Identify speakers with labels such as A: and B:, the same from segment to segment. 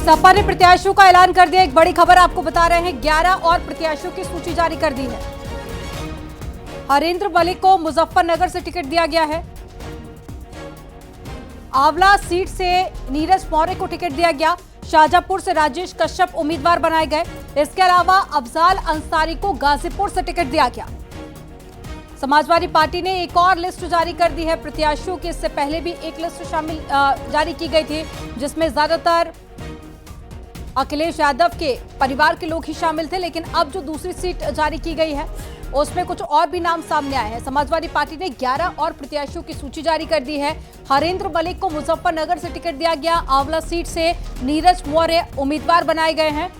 A: सपा ने प्रत्याशियों का ऐलान कर दिया। एक बड़ी खबर आपको बता रहे हैं, 11 और प्रत्याशियों की सूची जारी कर दी है। हरेंद्र मलिक को मुजफ्फरनगर से टिकट दिया गया है। आंवला सीट से नीरज मौर्य को टिकट दिया गया। शाहजहांपुर से राजेश कश्यप उम्मीदवार बनाए गए। इसके अलावा अफजाल अंसारी को गाजीपुर से टिकट दिया गया। समाजवादी पार्टी ने एक और लिस्ट जारी कर दी है प्रत्याशियों की। इससे पहले भी एक लिस्ट जारी की गई थी, जिसमें ज्यादातर अखिलेश यादव के परिवार के लोग ही शामिल थे, लेकिन अब जो दूसरी सीट जारी की गई है उसमें कुछ और भी नाम सामने आए हैं। समाजवादी पार्टी ने 11 और प्रत्याशियों की सूची जारी कर दी है। हरेंद्र मलिक को मुजफ्फरनगर से टिकट दिया गया। आंवला सीट से नीरज मौर्य उम्मीदवार बनाए गए हैं।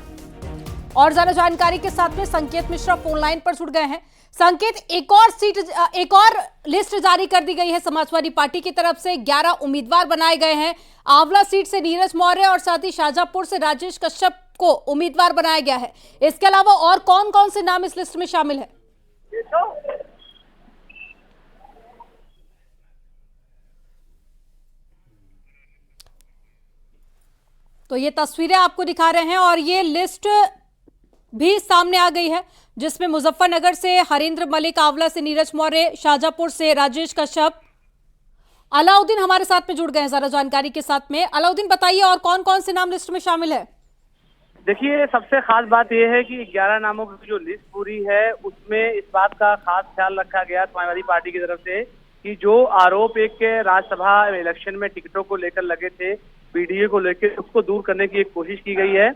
A: और ज्यादा जानकारी के साथ में संकेत मिश्रा फोन लाइन पर जुड़ गए हैं। संकेत, एक और लिस्ट जारी कर दी गई है समाजवादी पार्टी की तरफ से। 11 उम्मीदवार बनाए गए हैं। आंवला सीट से नीरज मौर्य और साथ ही शाहजहांपुर से राजेश कश्यप को उम्मीदवार बनाया गया है। इसके अलावा और कौन कौन से नाम इस लिस्ट में शामिल है? तो ये तस्वीरें आपको दिखा रहे हैं और ये लिस्ट भी सामने आ गई है, जिसमें मुजफ्फरनगर से हरेंद्र मलिक, आंवला से नीरज मौर्य, शाहजहांपुर से राजेश कश्यप। अलाउद्दीन हमारे साथ में जुड़ गए हैं ज्यादा जानकारी के साथ में। अलाउद्दीन, बताइए और कौन कौन से नाम लिस्ट में शामिल है?
B: देखिए, सबसे खास बात यह है कि 11 नामों की जो लिस्ट पूरी है उसमें इस बात का खास ख्याल रखा गया समाजवादी पार्टी की तरफ से कि जो आरोप एक के राज्यसभा इलेक्शन में टिकटों को लेकर लगे थे, पीडीए को लेकर, उसको दूर करने की एक कोशिश की गई है।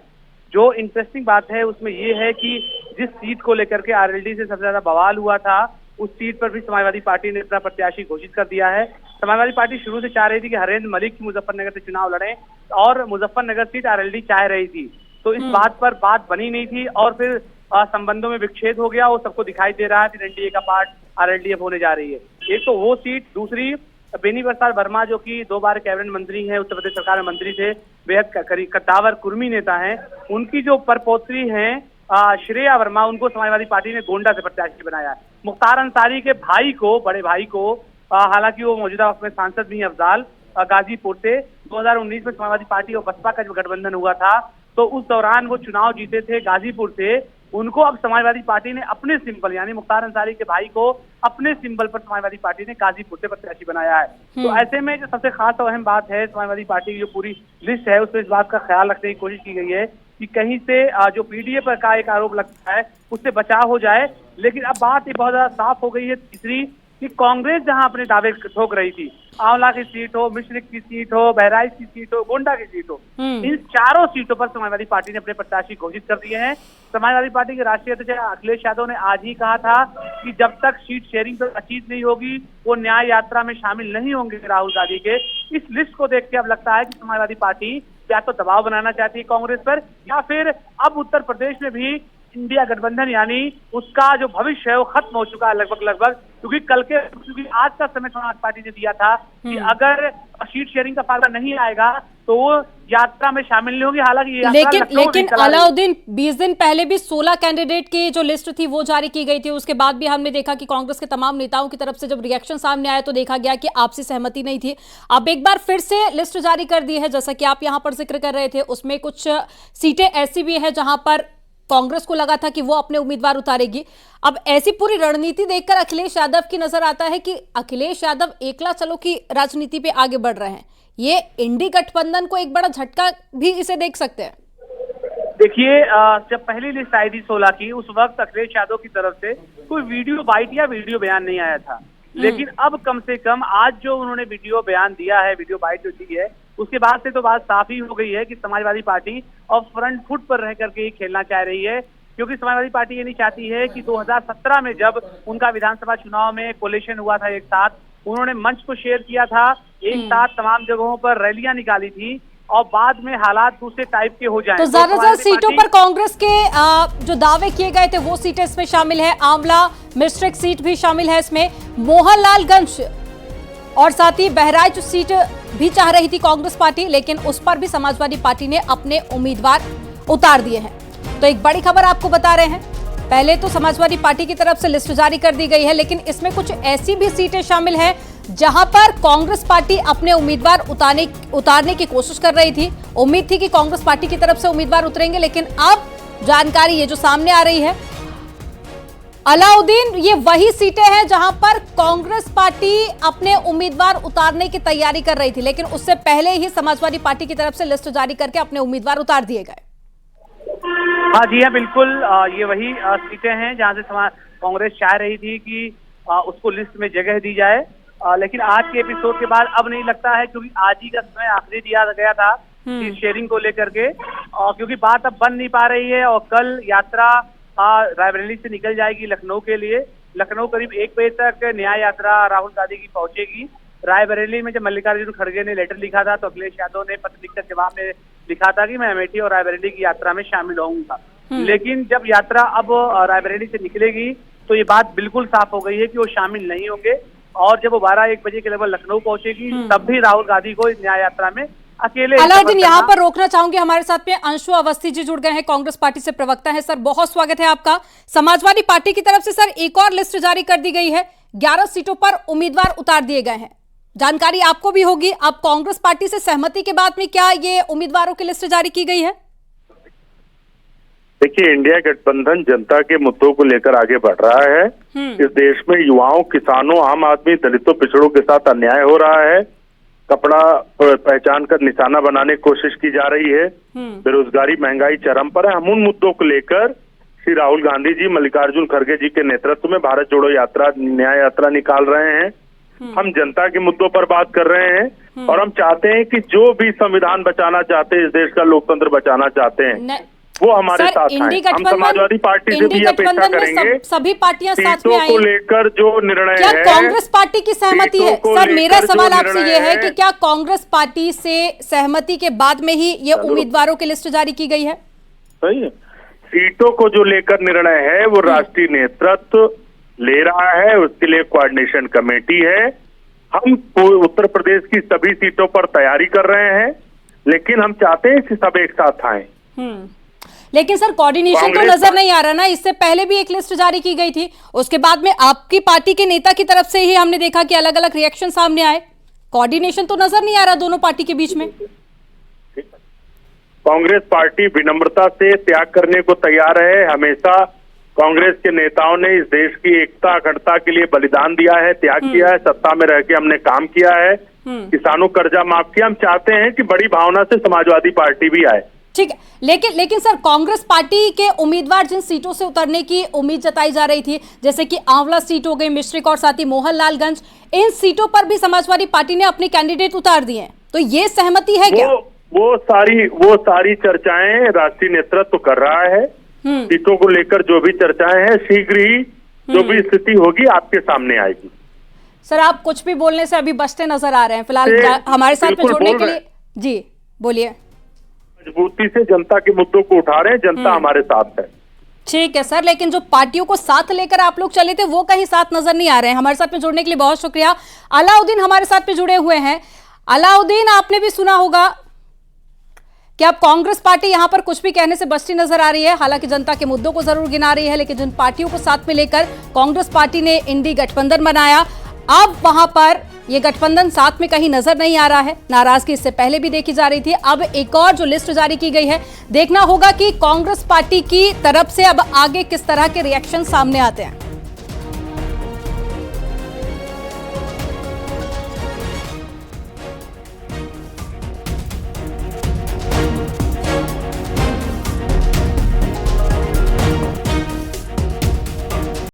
B: जो इंटरेस्टिंग बात है उसमें ये है कि जिस सीट को लेकर के आरएलडी से सबसे ज्यादा बवाल हुआ था, उस सीट पर भी समाजवादी पार्टी ने अपना प्रत्याशी घोषित कर दिया है। समाजवादी पार्टी शुरू से चाह रही थी कि हरेंद्र मलिक की मुजफ्फरनगर से चुनाव लड़ें और मुजफ्फरनगर सीट आरएलडी चाह रही थी, तो इस बात पर बात बनी नहीं थी और फिर संबंधों में विच्छेद हो गया। वो सबको दिखाई दे रहा है कि एनडीए का पार्ट आरएलडी अब होने जा रही है। एक तो वो सीट, दूसरी बेनी प्रसाद वर्मा जो कि 2 बार कैबिनेट मंत्री हैं, उत्तर प्रदेश सरकार में मंत्री थे, बेहद कद्दावर कुर्मी नेता हैं, उनकी जो परपौत्री हैं श्रेया वर्मा, उनको समाजवादी पार्टी ने गोंडा से प्रत्याशी बनाया है। मुख्तार अंसारी के भाई को, बड़े भाई को, हालांकि वो मौजूदा वक्त में सांसद भी हैं, अफजाल, गाजीपुर से 2019 में समाजवादी पार्टी और बसपा का जो गठबंधन हुआ था, तो उस दौरान वो चुनाव जीते थे गाजीपुर से। उनको अब समाजवादी पार्टी ने अपने सिंबल, यानी मुख्तार अंसारी के भाई को अपने सिंबल पर समाजवादी पार्टी ने गाजीपुर से प्रत्याशी बनाया है। तो ऐसे में जो सबसे खास और अहम बात है, समाजवादी पार्टी की जो पूरी लिस्ट है उसमें इस बात का ख्याल रखने की कोशिश की गई है कि कहीं से जो पीडीए पर का एक आरोप लगता है उससे बचाव हो जाए। लेकिन अब बात ये बहुत ज्यादा साफ हो गई है तीसरी, कि कांग्रेस जहां अपने दावे ठोक रही थी, आंवला की सीट हो, मिश्रिक की सीट हो, बहराइच की सीट हो, गोंडा की सीट हो, इन चारों सीटों पर समाजवादी पार्टी ने अपने प्रत्याशी घोषित कर दिए हैं। समाजवादी पार्टी के राष्ट्रीय अध्यक्ष अखिलेश यादव ने आज ही कहा था कि जब तक सीट शेयरिंग पर बातचीत नहीं होगी वो न्याय यात्रा में शामिल नहीं होंगे राहुल गांधी के। इस लिस्ट को देख के अब लगता है कि समाजवादी पार्टी या तो दबाव बनाना चाहती है कांग्रेस पर, या फिर अब उत्तर प्रदेश में भी इंडिया गठबंधन यानी उसका जो भविष्य है वो खत्म हो चुका है लगभग। क्योंकि आज का समय समाज पार्टी ने दिया था कि अगर सीट शेयरिंग का फायदा नहीं आएगा तो वो यात्रा में शामिल नहीं होगी। हालांकि
A: लेकिन अलाउद्दीन, 20 दिन पहले भी 16 कैंडिडेट की जो लिस्ट थी वो जारी की गई थी। उसके बाद भी हमने देखा कि कांग्रेस के तमाम नेताओं की तरफ से जब रिएक्शन सामने आया तो देखा गया कि आपसी सहमति नहीं थी। अब एक बार फिर से लिस्ट जारी कर दी है, जैसा कि आप यहाँ पर जिक्र कर रहे थे। उसमें कुछ सीटें ऐसी भी है जहां पर कांग्रेस को लगा था कि वो अपने उम्मीदवार उतारेगी। अब ऐसी पूरी रणनीति देखकर अखिलेश यादव की नजर आता है कि अखिलेश यादव एकला चलो की राजनीति पे आगे बढ़ रहे हैं। ये इंडी गठबंधन को एक बड़ा झटका भी इसे देख सकते हैं।
B: देखिए, जब पहली लिस्ट आई थी 16 की, उस वक्त अखिलेश यादव की तरफ से कोई वीडियो बाइट या वीडियो बयान नहीं आया था। लेकिन अब कम से कम आज जो उन्होंने वीडियो बयान दिया है, वीडियो बाइट जो दी है, उसके बाद से तो बात साफ ही हो गई है कि समाजवादी पार्टी अब फ्रंट फुट पर रह करके ही खेलना चाह रही है। क्योंकि समाजवादी पार्टी ये नहीं चाहती है कि 2017 में जब उनका विधानसभा चुनाव में कोलिशन हुआ था, एक साथ उन्होंने मंच को शेयर किया था, एक साथ तमाम जगहों पर रैलियां निकाली थी, और बाद में हालात दूसरे टाइप के हो जाएं।
A: तो ज्यादातर सीटों पर कांग्रेस के जो दावे किए गए थे वो सीटें इसमें शामिल है। आंवला, मिश्रिक सीट भी शामिल है इसमें। मोहनलालगंज और साथ ही बहराइच सीट भी चाह रही थी कांग्रेस पार्टी, लेकिन उस पर भी समाजवादी पार्टी ने अपने उम्मीदवार उतार दिए हैं। तो एक बड़ी खबर आपको बता रहे हैं, पहले तो समाजवादी पार्टी की तरफ से लिस्ट जारी कर दी गई है, लेकिन इसमें कुछ ऐसी भी सीटें शामिल हैं जहां पर कांग्रेस पार्टी अपने उम्मीदवार उतारने की कोशिश कर रही थी। उम्मीद थी कि कांग्रेस पार्टी की तरफ से उम्मीदवार उतरेंगे, लेकिन अब जानकारी ये जो सामने आ रही है, अलाउद्दीन, ये वही सीटें हैं जहां पर कांग्रेस पार्टी अपने उम्मीदवार उतारने की तैयारी कर रही थी, लेकिन उससे पहले ही समाजवादी पार्टी की तरफ से लिस्ट जारी करके अपने उम्मीदवार उतार दिए गए।
B: हाँ जी हाँ, बिल्कुल ये वही सीटें हैं जहां से कांग्रेस चाह रही थी कि उसको लिस्ट में जगह दी जाए, लेकिन आज के एपिसोड के बाद अब नहीं लगता है, क्योंकि आज ही का समय आखिरी दिया गया था सीट शेयरिंग को लेकर के, क्योंकि बात अब बन नहीं पा रही है। और कल यात्रा रायबरेली से निकल जाएगी लखनऊ के लिए। लखनऊ करीब 1 बजे तक न्याय यात्रा राहुल गांधी की पहुंचेगी। रायबरेली में जब मल्लिकार्जुन खड़गे ने लेटर लिखा था, तो अखिलेश यादव ने पत्र लिखकर जवाब में लिखा था कि मैं अमेठी और रायबरेली की यात्रा में शामिल होऊंगा। लेकिन जब यात्रा अब रायबरेली से निकलेगी तो ये बात बिल्कुल साफ हो गई है कि वो शामिल नहीं होंगे, और जब वो 12-1 बजे के लगभग लखनऊ पहुंचेगी तब भी राहुल गांधी को इस न्याय यात्रा में अकेले।
A: अलाउद्दीन, यहाँ पर रोकना चाहूंगी, हमारे साथ में अंशु अवस्थी जी जुड़ गए हैं, कांग्रेस पार्टी से प्रवक्ता है। सर, बहुत स्वागत है आपका। समाजवादी पार्टी की तरफ से सर एक और लिस्ट जारी कर दी गई है, 11 सीटों पर उम्मीदवार उतार दिए गए हैं। जानकारी आपको भी होगी। अब कांग्रेस पार्टी से सहमति के बाद में क्या ये उम्मीदवारों की लिस्ट जारी की गई है?
C: देखिए, इंडिया गठबंधन जनता के मुद्दों को लेकर आगे बढ़ रहा है। इस देश में युवाओं, किसानों, आम आदमी, दलितों, पिछड़ों के साथ अन्याय हो रहा है। कपड़ा पहचान कर निशाना बनाने की कोशिश की जा रही है। बेरोजगारी, महंगाई चरम पर है। हम उन मुद्दों को लेकर श्री राहुल गांधी जी, मल्लिकार्जुन खड़गे जी के नेतृत्व में भारत जोड़ो यात्रा, न्याय यात्रा निकाल रहे हैं। हम जनता के मुद्दों पर बात कर रहे हैं, और हम चाहते हैं कि जो भी संविधान बचाना चाहते हैं, इस देश का लोकतंत्र बचाना चाहते हैं, वो हमारे साथ हैं। हम समाजवादी पार्टी से भी अपेक्षा करेंगे
A: सभी पार्टियां साथ में
C: सीटों को लेकर जो निर्णय
A: क्या
C: है।
A: कांग्रेस पार्टी की सहमति है? सर, मेरा सवाल आपसे ये है कि क्या कांग्रेस पार्टी से सहमति के बाद में ही ये उम्मीदवारों की लिस्ट जारी की गई है?
C: सही है। सीटों को जो लेकर निर्णय है वो राष्ट्रीय नेतृत्व ले रहा है, उसके लिए कोऑर्डिनेशन कमेटी है। हम उत्तर प्रदेश की सभी सीटों पर तैयारी कर रहे हैं, लेकिन हम चाहते हैं कि सब एक साथ आए।
A: लेकिन सर, कोऑर्डिनेशन तो नजर नहीं आ रहा ना। इससे पहले भी एक लिस्ट जारी की गई थी, उसके बाद में आपकी पार्टी के नेता की तरफ से ही हमने देखा कि अलग अलग रिएक्शन सामने आए। कोऑर्डिनेशन तो नजर नहीं आ रहा दोनों पार्टी के बीच में।
C: कांग्रेस पार्टी विनम्रता से त्याग करने को तैयार है। हमेशा कांग्रेस के नेताओं ने इस देश की एकता, अखंडता के लिए बलिदान दिया है, त्याग किया है। सत्ता में रह के हमने काम किया है, किसानों कर्जा माफ किया। हम चाहते हैं कि बड़ी भावना से समाजवादी पार्टी भी आए।
A: ठीक है, लेकिन सर, कांग्रेस पार्टी के उम्मीदवार जिन सीटों से उतरने की उम्मीद जताई जा रही थी, जैसे कि आंवला सीट हो गई, मिश्रिक और साथ ही मोहनलालगंज, इन सीटों पर भी समाजवादी पार्टी ने अपने कैंडिडेट उतार दिए हैं, तो ये सहमति है क्या?
C: वो सारी चर्चाएं राष्ट्रीय नेतृत्व कर रहा है। सीटों को लेकर जो भी चर्चाएं हैं, शीघ्र ही जो भी स्थिति होगी आपके सामने आएगी।
A: सर, आप कुछ भी बोलने से अभी बचते नजर आ रहे हैं। फिलहाल हमारे साथ में जुड़ने के लिए जी बोलिए।
C: मजबूती से जनता के मुद्दों को उठा रहे हैं, जनता हमारे साथ है।
A: ठीक है सर, लेकिन जो पार्टियों को साथ लेकर आप लोग चले थे वो कहीं साथ नजर नहीं आ रहे हैं। हमारे साथ में जुड़ने के लिए बहुत शुक्रिया। अलाउद्दीन हमारे साथ में जुड़े हुए हैं। अलाउद्दीन, आपने भी सुना होगा कि अब कांग्रेस पार्टी यहां पर कुछ भी कहने से बचती नजर आ रही है। हालांकि जनता के मुद्दों को जरूर गिना रही है, लेकिन जिन पार्टियों को साथ में लेकर कांग्रेस पार्टी ने इंडी गठबंधन बनाया, अब वहां पर ये गठबंधन साथ में कहीं नजर नहीं आ रहा है। नाराजगी इससे पहले भी देखी जा रही थी। अब एक और जो लिस्ट जारी की गई है, देखना होगा कि कांग्रेस पार्टी की तरफ से अब आगे किस तरह के रिएक्शन सामने आते हैं।